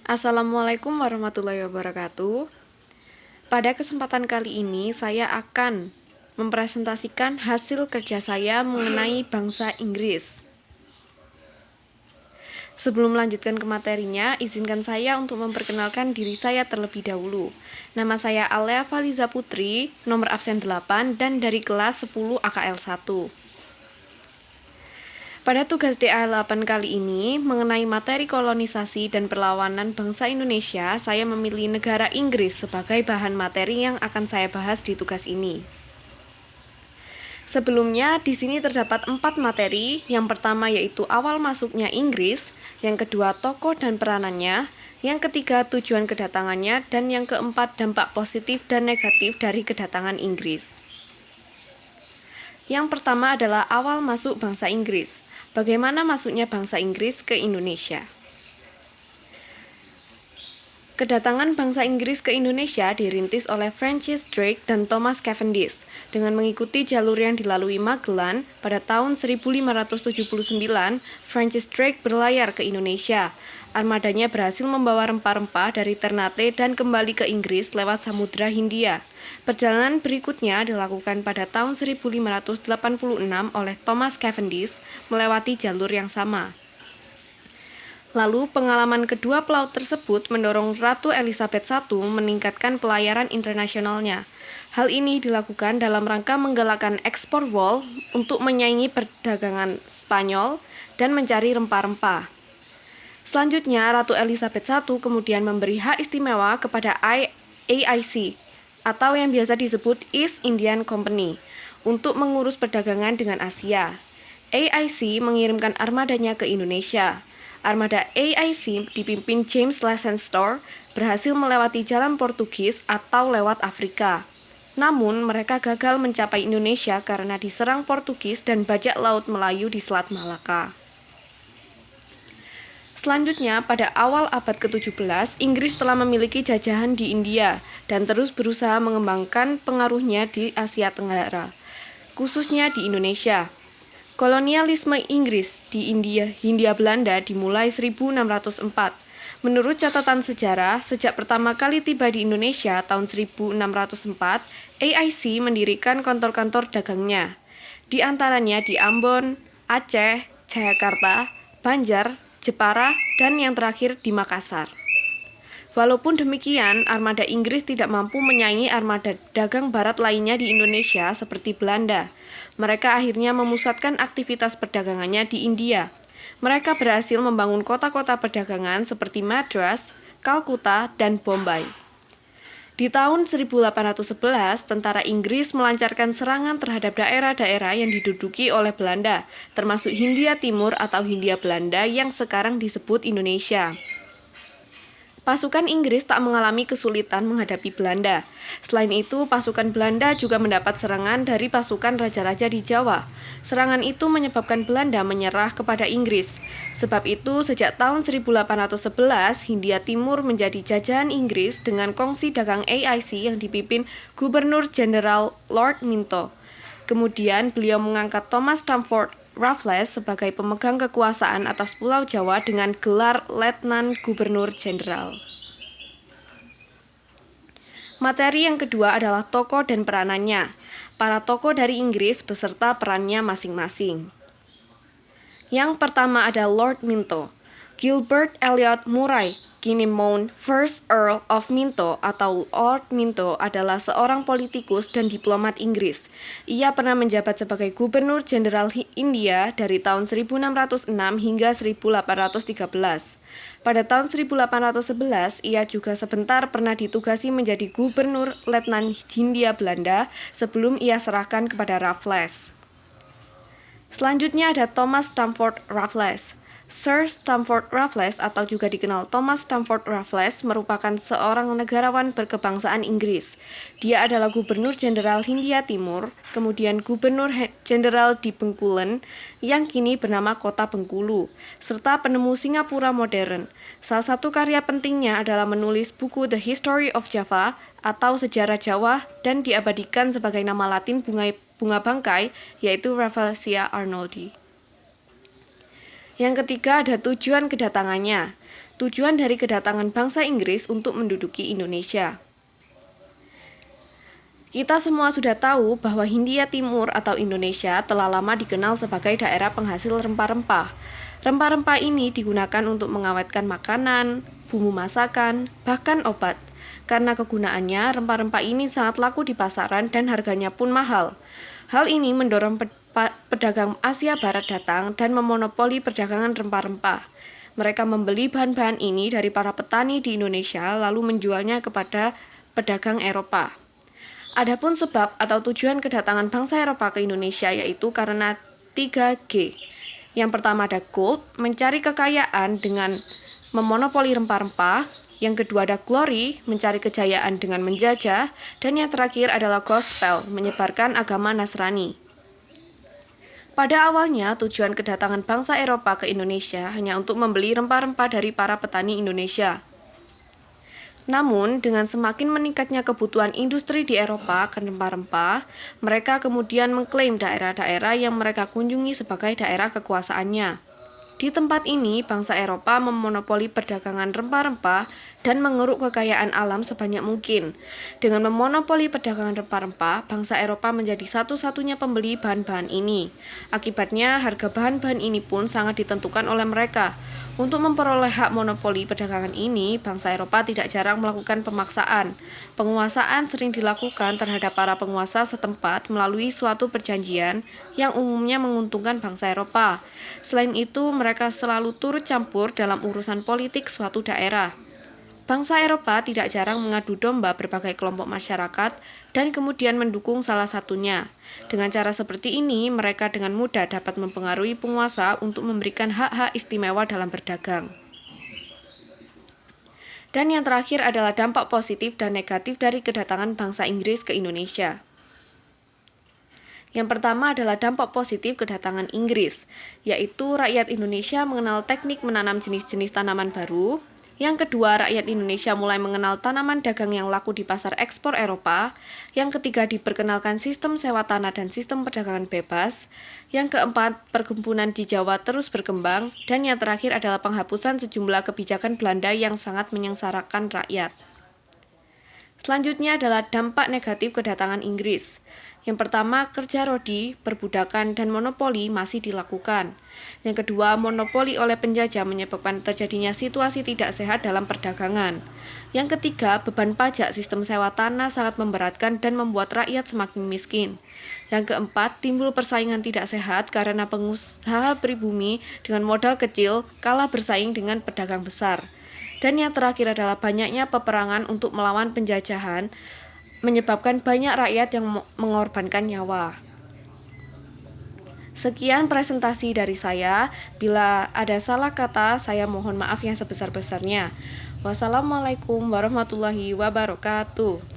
Assalamualaikum warahmatullahi wabarakatuh. Pada kesempatan kali ini saya akan mempresentasikan hasil kerja saya mengenai bangsa Inggris. Sebelum melanjutkan ke materinya, izinkan saya untuk memperkenalkan diri saya terlebih dahulu. Nama saya Alea Faliza Putri, nomor absen 8 dan dari kelas 10 AKL 1. Pada tugas DA8 kali ini, mengenai materi kolonisasi dan perlawanan bangsa Indonesia, saya memilih negara Inggris sebagai bahan materi yang akan saya bahas di tugas ini. Sebelumnya, di sini terdapat 4 materi. Yang pertama yaitu awal masuknya Inggris, yang kedua tokoh dan peranannya, yang ketiga tujuan kedatangannya, dan yang keempat dampak positif dan negatif dari kedatangan Inggris. Yang pertama adalah awal masuk bangsa Inggris. Bagaimana masuknya bangsa Inggris ke Indonesia? Kedatangan bangsa Inggris ke Indonesia dirintis oleh Francis Drake dan Thomas Cavendish dengan mengikuti jalur yang dilalui Magellan. Pada tahun 1579, Francis Drake berlayar ke Indonesia. Armadanya berhasil membawa rempah-rempah dari Ternate dan kembali ke Inggris lewat Samudra Hindia. Perjalanan berikutnya dilakukan pada tahun 1586 oleh Thomas Cavendish melewati jalur yang sama. Lalu, pengalaman kedua pelaut tersebut mendorong Ratu Elizabeth I meningkatkan pelayaran internasionalnya. Hal ini dilakukan dalam rangka menggalakkan ekspor wol untuk menyaingi perdagangan Spanyol dan mencari rempah-rempah. Selanjutnya, Ratu Elizabeth I kemudian memberi hak istimewa kepada AIC, atau yang biasa disebut East Indian Company, untuk mengurus perdagangan dengan Asia. AIC mengirimkan armadanya ke Indonesia. Armada AIC dipimpin James Leicester berhasil melewati jalan Portugis atau lewat Afrika. Namun, mereka gagal mencapai Indonesia karena diserang Portugis dan bajak laut Melayu di Selat Malaka. Selanjutnya, pada awal abad ke-17, Inggris telah memiliki jajahan di India dan terus berusaha mengembangkan pengaruhnya di Asia Tenggara, khususnya di Indonesia. Kolonialisme Inggris di Hindia Belanda dimulai 1604. Menurut catatan sejarah, sejak pertama kali tiba di Indonesia tahun 1604, AIC mendirikan kantor-kantor dagangnya, di antaranya di Ambon, Aceh, Jayakarta, Banjar, Jepara, dan yang terakhir di Makassar. Walaupun demikian, armada Inggris tidak mampu menyaingi armada dagang barat lainnya di Indonesia seperti Belanda. Mereka akhirnya memusatkan aktivitas perdagangannya di India. Mereka berhasil membangun kota-kota perdagangan seperti Madras, Kalkuta, dan Bombay. Di tahun 1811, tentara Inggris melancarkan serangan terhadap daerah-daerah yang diduduki oleh Belanda, termasuk Hindia Timur atau Hindia Belanda yang sekarang disebut Indonesia. Pasukan Inggris tak mengalami kesulitan menghadapi Belanda. Selain itu, pasukan Belanda juga mendapat serangan dari pasukan raja-raja di Jawa. Serangan itu menyebabkan Belanda menyerah kepada Inggris. Sebab itu, sejak tahun 1811, Hindia Timur menjadi jajahan Inggris dengan kongsi dagang AIC yang dipimpin Gubernur Jenderal Lord Minto. Kemudian, beliau mengangkat Thomas Stamford Raffles sebagai pemegang kekuasaan atas Pulau Jawa dengan gelar Letnan Gubernur Jenderal. Materi yang kedua adalah tokoh dan peranannya. Para tokoh dari Inggris beserta perannya masing-masing. Yang pertama ada Lord Minto. Gilbert Elliot Murray Kinnimount, First Earl of Minto atau Lord Minto adalah seorang politikus dan diplomat Inggris. Ia pernah menjabat sebagai Gubernur Jenderal India dari tahun 1606 hingga 1813. Pada tahun 1811, ia juga sebentar pernah ditugasi menjadi Gubernur Letnan Hindia Belanda sebelum ia serahkan kepada Raffles. Selanjutnya ada Thomas Stamford Raffles. Sir Stamford Raffles atau juga dikenal Thomas Stamford Raffles merupakan seorang negarawan berkebangsaan Inggris. Dia adalah Gubernur Jenderal Hindia Timur, kemudian Gubernur Jenderal di Bengkulu yang kini bernama Kota Bengkulu, serta penemu Singapura modern. Salah satu karya pentingnya adalah menulis buku The History of Java atau Sejarah Jawa dan diabadikan sebagai nama Latin bunga bangkai, yaitu Rafflesia arnoldii. Yang ketiga ada tujuan kedatangannya. Tujuan dari kedatangan bangsa Inggris untuk menduduki Indonesia. Kita semua sudah tahu bahwa Hindia Timur atau Indonesia telah lama dikenal sebagai daerah penghasil rempah-rempah. Rempah-rempah ini digunakan untuk mengawetkan makanan, bumbu masakan, bahkan obat. Karena kegunaannya, rempah-rempah ini sangat laku di pasaran dan harganya pun mahal. Hal ini mendorong pedagang Asia Barat datang dan memonopoli perdagangan rempah-rempah. Mereka membeli bahan-bahan ini dari para petani di Indonesia lalu menjualnya kepada pedagang Eropa. Adapun sebab atau tujuan kedatangan bangsa Eropa ke Indonesia yaitu karena 3G. Yang pertama ada gold, mencari kekayaan dengan memonopoli rempah-rempah. Yang kedua ada glory, mencari kejayaan dengan menjajah. Dan yang terakhir adalah gospel, menyebarkan agama Nasrani. Pada awalnya, tujuan kedatangan bangsa Eropa ke Indonesia hanya untuk membeli rempah-rempah dari para petani Indonesia. Namun, dengan semakin meningkatnya kebutuhan industri di Eropa akan rempah-rempah, mereka kemudian mengklaim daerah-daerah yang mereka kunjungi sebagai daerah kekuasaannya. Di tempat ini, bangsa Eropa memonopoli perdagangan rempah-rempah dan mengeruk kekayaan alam sebanyak mungkin. Dengan memonopoli perdagangan rempah-rempah, bangsa Eropa menjadi satu-satunya pembeli bahan-bahan ini. Akibatnya, harga bahan-bahan ini pun sangat ditentukan oleh mereka. Untuk memperoleh hak monopoli perdagangan ini, bangsa Eropa tidak jarang melakukan pemaksaan. Penguasaan sering dilakukan terhadap para penguasa setempat melalui suatu perjanjian yang umumnya menguntungkan bangsa Eropa. Selain itu, mereka selalu turut campur dalam urusan politik suatu daerah. Bangsa Eropa tidak jarang mengadu domba berbagai kelompok masyarakat dan kemudian mendukung salah satunya. Dengan cara seperti ini, mereka dengan mudah dapat mempengaruhi penguasa untuk memberikan hak-hak istimewa dalam berdagang. Dan yang terakhir adalah dampak positif dan negatif dari kedatangan bangsa Inggris ke Indonesia. Yang pertama adalah dampak positif kedatangan Inggris, yaitu rakyat Indonesia mengenal teknik menanam jenis-jenis tanaman baru. Yang kedua, rakyat Indonesia mulai mengenal tanaman dagang yang laku di pasar ekspor Eropa. Yang ketiga, diperkenalkan sistem sewa tanah dan sistem perdagangan bebas. Yang keempat, perkebunan di Jawa terus berkembang. Dan yang terakhir adalah penghapusan sejumlah kebijakan Belanda yang sangat menyengsarakan rakyat. Selanjutnya adalah dampak negatif kedatangan Inggris. Yang pertama, kerja rodi, perbudakan, dan monopoli masih dilakukan. Yang kedua, monopoli oleh penjajah menyebabkan terjadinya situasi tidak sehat dalam perdagangan. Yang ketiga, beban pajak sistem sewa tanah sangat memberatkan dan membuat rakyat semakin miskin. Yang keempat, timbul persaingan tidak sehat karena pengusaha pribumi dengan modal kecil kalah bersaing dengan pedagang besar. Dan yang terakhir adalah banyaknya peperangan untuk melawan penjajahan, menyebabkan banyak rakyat yang mengorbankan nyawa. Sekian presentasi dari saya. Bila ada salah kata, saya mohon maaf yang sebesar-besarnya. Wassalamualaikum warahmatullahi wabarakatuh.